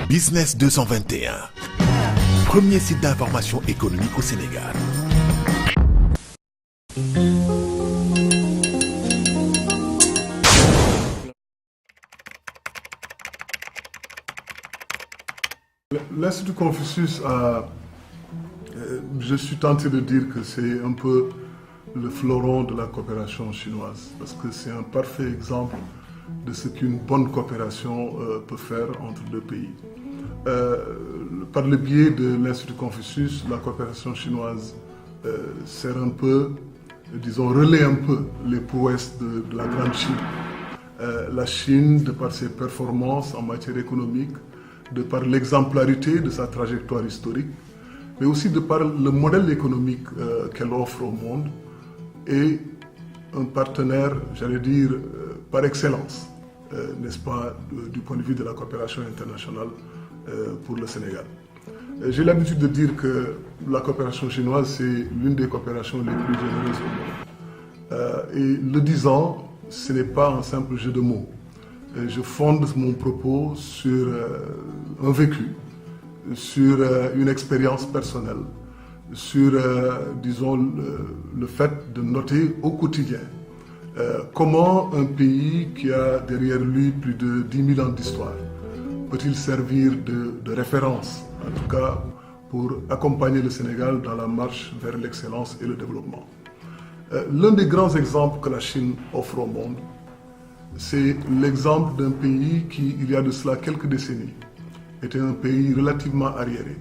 Business 221, premier site d'information économique au Sénégal. L'Institut Confucius je suis tenté de dire que c'est un peu le fleuron de la coopération chinoise, parce que c'est un parfait exemple de ce qu'une bonne coopération peut faire entre deux pays. Par le biais de l'Institut Confucius, la coopération chinoise sert un peu, disons, relaie un peu les prouesses de la grande Chine. La Chine, de par ses performances en matière économique, de par l'exemplarité de sa trajectoire historique, mais aussi de par le modèle économique qu'elle offre au monde, est un partenaire, j'allais dire, par excellence, n'est-ce pas, du point de vue de la coopération internationale pour le Sénégal. J'ai l'habitude de dire que la coopération chinoise, c'est l'une des coopérations les plus généreuses au monde. Et le disant, ce n'est pas un simple jeu de mots. Je fonde mon propos sur un vécu, sur une expérience personnelle, sur, disons, le fait de noter au quotidien comment un pays qui a derrière lui plus de 10 000 ans d'histoire peut-il servir de référence, en tout cas pour accompagner le Sénégal dans la marche vers l'excellence et le développement. L'un des grands exemples que la Chine offre au monde, c'est l'exemple d'un pays qui, il y a de cela quelques décennies, était un pays relativement arriéré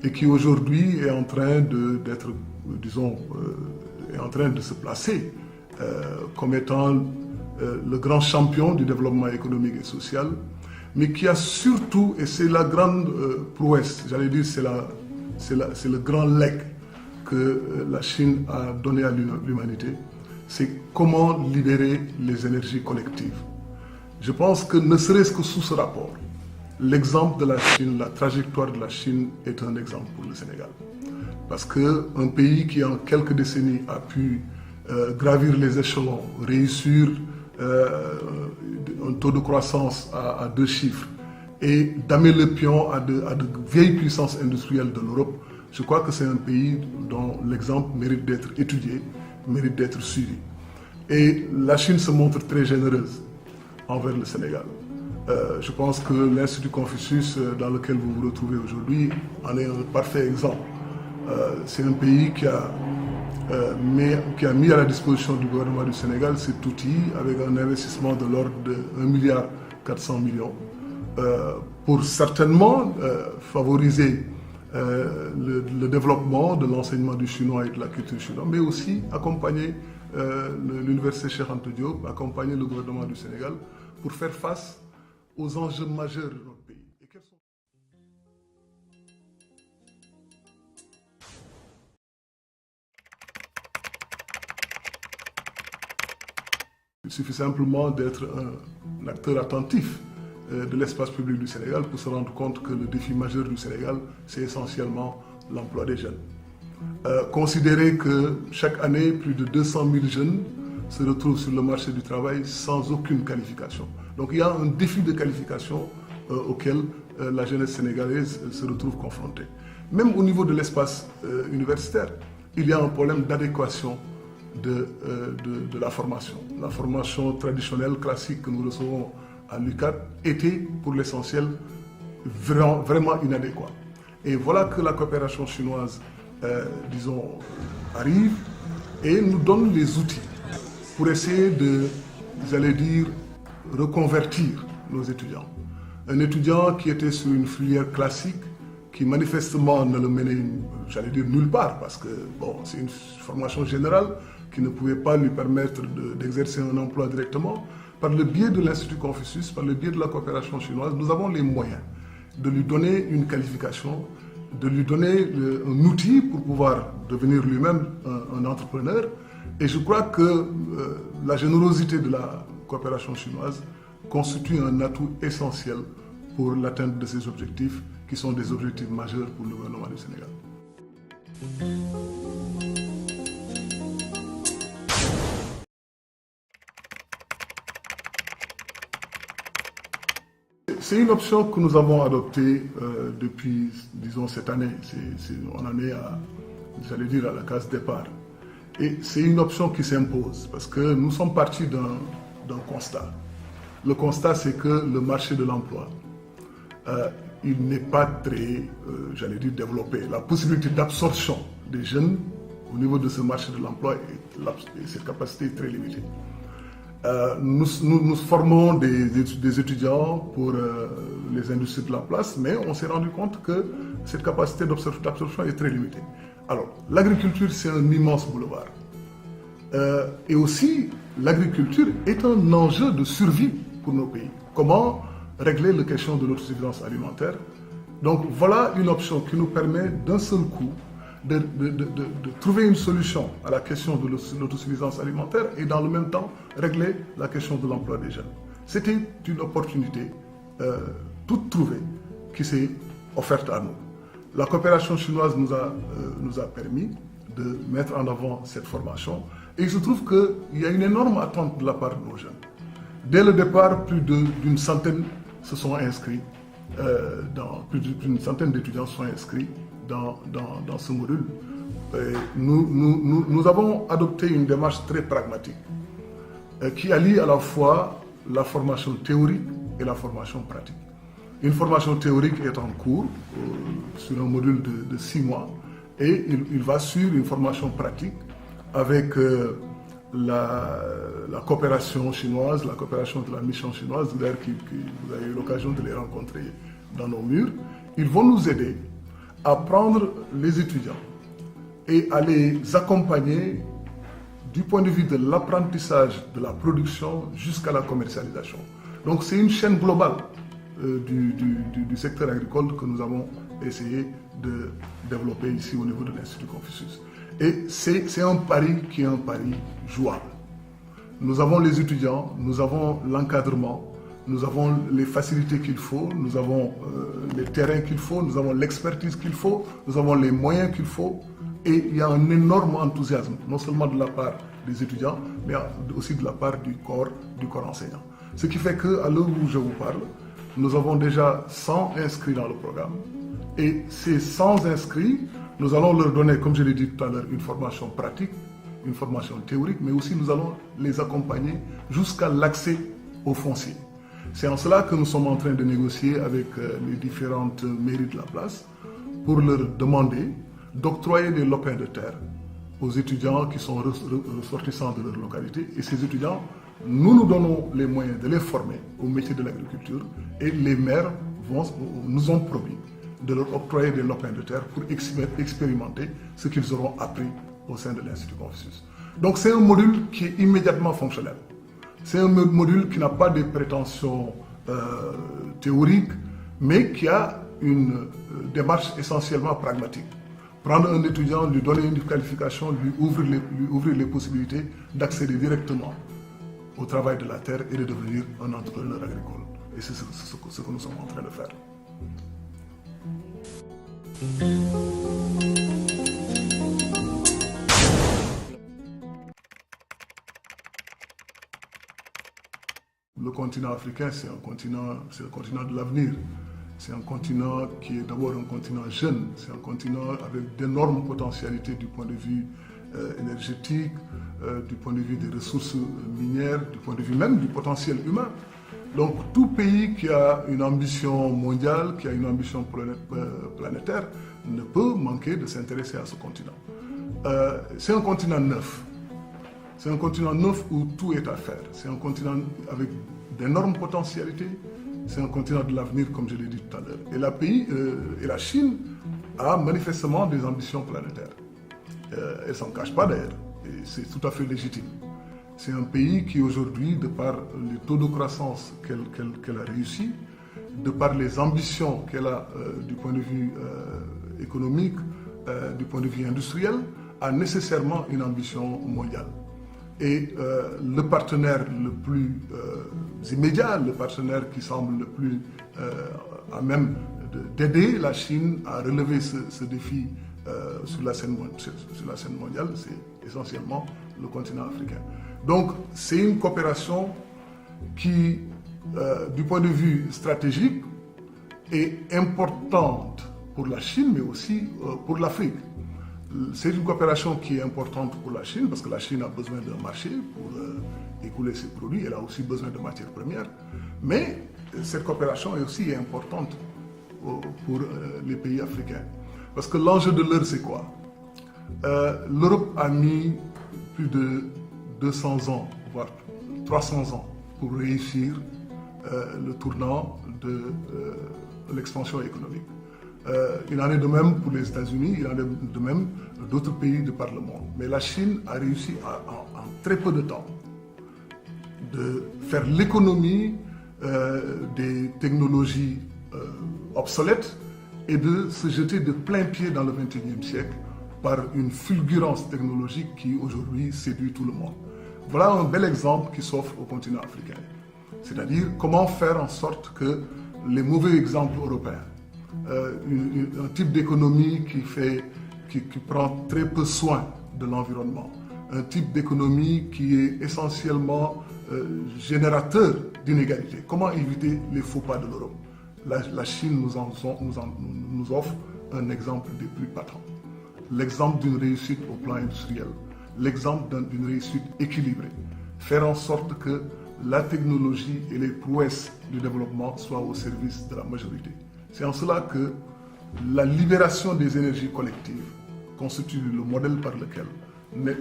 et qui aujourd'hui est en train d'être, disons, est en train de se placer comme étant le grand champion du développement économique et social, mais qui a surtout, et c'est la grande prouesse, j'allais dire, c'est le grand legs que la Chine a donné à l'humanité, c'est comment libérer les énergies collectives. Je pense que ne serait-ce que sous ce rapport, l'exemple de la Chine, la trajectoire de la Chine est un exemple pour le Sénégal. Parce qu'un pays qui en quelques décennies a pu gravir les échelons, réussir un taux de croissance à 2 chiffres et damer le pion à de vieilles puissances industrielles de l'Europe, je crois que c'est un pays dont l'exemple mérite d'être étudié, mérite d'être suivi. Et la Chine se montre très généreuse envers le Sénégal. Je pense que l'Institut Confucius, dans lequel vous vous retrouvez aujourd'hui, en est un parfait exemple. C'est un pays qui a mis à la disposition du gouvernement du Sénégal cet outil avec un investissement de l'ordre de 1,4 milliard pour certainement favoriser le développement de l'enseignement du chinois et de la culture chinoise, mais aussi accompagner l'Université Cheikh Anta Diop, accompagner le gouvernement du Sénégal pour faire face aux enjeux majeurs de notre pays. Et quels sont... Il suffit simplement d'être un acteur attentif de l'espace public du Sénégal pour se rendre compte que le défi majeur du Sénégal, c'est essentiellement l'emploi des jeunes. Considérer que chaque année, plus de 200 000 jeunes se retrouvent sur le marché du travail sans aucune qualification. Donc il y a un défi de qualification auquel la jeunesse sénégalaise se retrouve confrontée. Même au niveau de l'espace universitaire, il y a un problème d'adéquation de la formation. La formation traditionnelle, classique que nous recevons à l'UCAD était pour l'essentiel vraiment inadéquate. Et voilà que la coopération chinoise, disons, arrive et nous donne les outils pour essayer de, j'allais dire, reconvertir nos étudiants. Un étudiant qui était sur une filière classique, qui manifestement ne le menait, j'allais dire, nulle part, parce que bon, c'est une formation générale qui ne pouvait pas lui permettre d'exercer un emploi directement. Par le biais de l'Institut Confucius, par le biais de la coopération chinoise, nous avons les moyens de lui donner une qualification, de lui donner un outil pour pouvoir devenir lui-même un entrepreneur. Et je crois que la générosité de la coopération chinoise constitue un atout essentiel pour l'atteinte de ces objectifs, qui sont des objectifs majeurs pour le gouvernement du Sénégal. c'est une option que nous avons adoptée depuis, disons, cette année. On en est à, j'allais dire, à la case départ. Et c'est une option qui s'impose parce que nous sommes partis d'un constat. Le constat, c'est que le marché de l'emploi, il n'est pas très, j'allais dire, développé. La possibilité d'absorption des jeunes au niveau de ce marché de l'emploi et cette capacité est très limitée. Nous formons des étudiants pour les industries de la place, mais on s'est rendu compte que cette capacité d'absorption est très limitée. Alors, l'agriculture, c'est un immense boulevard. Et aussi, l'agriculture est un enjeu de survie pour nos pays. Comment régler la question de l'autosuffisance alimentaire? Donc, voilà une option qui nous permet d'un seul coup de trouver une solution à la question de l'autosuffisance alimentaire et dans le même temps régler la question de l'emploi des jeunes. C'était une opportunité toute trouvée qui s'est offerte à nous. La coopération chinoise nous a permis de mettre en avant cette formation et il se trouve qu'il y a une énorme attente de la part de nos jeunes. Dès le départ, plus d'une centaine se sont inscrits, plus d'une centaine d'étudiants sont inscrits dans ce module. Et nous avons adopté une démarche très pragmatique qui allie à la fois la formation théorique et la formation pratique. Une formation théorique est en cours sur un module de 6 mois et il va suivre une formation pratique avec la coopération chinoise, la coopération de la mission chinoise, d'ailleurs vous avez eu l'occasion de les rencontrer dans nos murs. Ils vont nous aider à prendre les étudiants et à les accompagner du point de vue de l'apprentissage de la production jusqu'à la commercialisation. Donc c'est une chaîne globale du secteur agricole que nous avons essayé de développer ici au niveau de l'Institut Confucius. Et c'est un pari qui est un pari jouable. Nous avons les étudiants, nous avons l'encadrement, nous avons les facilités qu'il faut, nous avons les terrains qu'il faut, nous avons l'expertise qu'il faut, nous avons les moyens qu'il faut. Et il y a un énorme enthousiasme, non seulement de la part des étudiants, mais aussi de la part du corps enseignant. Ce qui fait qu'à l'heure où je vous parle, nous avons déjà 100 inscrits dans le programme. Et ces 100 inscrits, nous allons leur donner, comme je l'ai dit tout à l'heure, une formation pratique, une formation théorique, mais aussi nous allons les accompagner jusqu'à l'accès au foncier. C'est en cela que nous sommes en train de négocier avec les différentes mairies de la place pour leur demander d'octroyer des lopins de terre aux étudiants qui sont ressortissants de leur localité. Et ces étudiants, nous donnons les moyens de les former au métier de l'agriculture et les maires nous ont promis de leur octroyer des lopins de terre pour expérimenter ce qu'ils auront appris au sein de l'Institut Confucius. Donc c'est un module qui est immédiatement fonctionnel. C'est un module qui n'a pas de prétentions théoriques, mais qui a une démarche essentiellement pragmatique. Prendre un étudiant, lui donner une qualification, lui ouvrir les possibilités d'accéder directement au travail de la terre et de devenir un entrepreneur agricole. Et c'est ce que nous sommes en train de faire. Le continent africain, c'est le continent de l'avenir. C'est un continent qui est d'abord un continent jeune, c'est un continent avec d'énormes potentialités du point de vue énergétique, du point de vue des ressources minières, du point de vue même du potentiel humain. Donc tout pays qui a une ambition mondiale, qui a une ambition planétaire, ne peut manquer de s'intéresser à ce continent. C'est un continent neuf. C'est un continent neuf où tout est à faire. C'est un continent avec d'énormes potentialités. C'est un continent de l'avenir, comme je l'ai dit tout à l'heure. Et la Chine a manifestement des ambitions planétaires. Elle ne s'en cache pas d'ailleurs. Et c'est tout à fait légitime. C'est un pays qui aujourd'hui, de par les taux de croissance qu'elle a réussi, de par les ambitions qu'elle a du point de vue économique, du point de vue industriel, a nécessairement une ambition mondiale. Et le partenaire le plus immédiat, le partenaire qui semble le plus à même d'aider la Chine à relever ce défi sur la scène mondiale, c'est essentiellement le continent africain. Donc c'est une coopération qui du point de vue stratégique, est importante pour la Chine, mais aussi pour l'Afrique. C'est une coopération qui est importante pour la Chine, parce que la Chine a besoin d'un marché pour écouler ses produits, elle a aussi besoin de matières premières, mais cette coopération est aussi importante pour les pays africains. Parce que l'enjeu de l'heure, c'est quoi? L'Europe a mis plus de 200 ans, voire 300 ans, pour réussir le tournant de l'expansion économique. Il en est de même pour les États-Unis, il en est de même d'autres pays de par le monde. Mais la Chine a réussi en très peu de temps de faire l'économie des technologies obsolètes et de se jeter de plein pied dans le XXIe siècle par une fulgurance technologique qui aujourd'hui séduit tout le monde. Voilà un bel exemple qui s'offre au continent africain. C'est-à-dire comment faire en sorte que les mauvais exemples européens, un type d'économie qui prend très peu soin de l'environnement, un type d'économie qui est essentiellement générateur d'inégalités. Comment éviter les faux pas de l'Europe? La Chine nous offre un exemple des plus patents. L'exemple d'une réussite au plan industriel, l'exemple d'une réussite équilibrée. Faire en sorte que la technologie et les prouesses du développement soient au service de la majorité. C'est en cela que la libération des énergies collectives constitue le modèle par lequel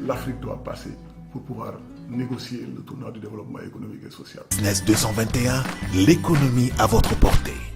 l'Afrique doit passer pour pouvoir négocier le tournant du développement économique et social. Business 221, l'économie à votre portée.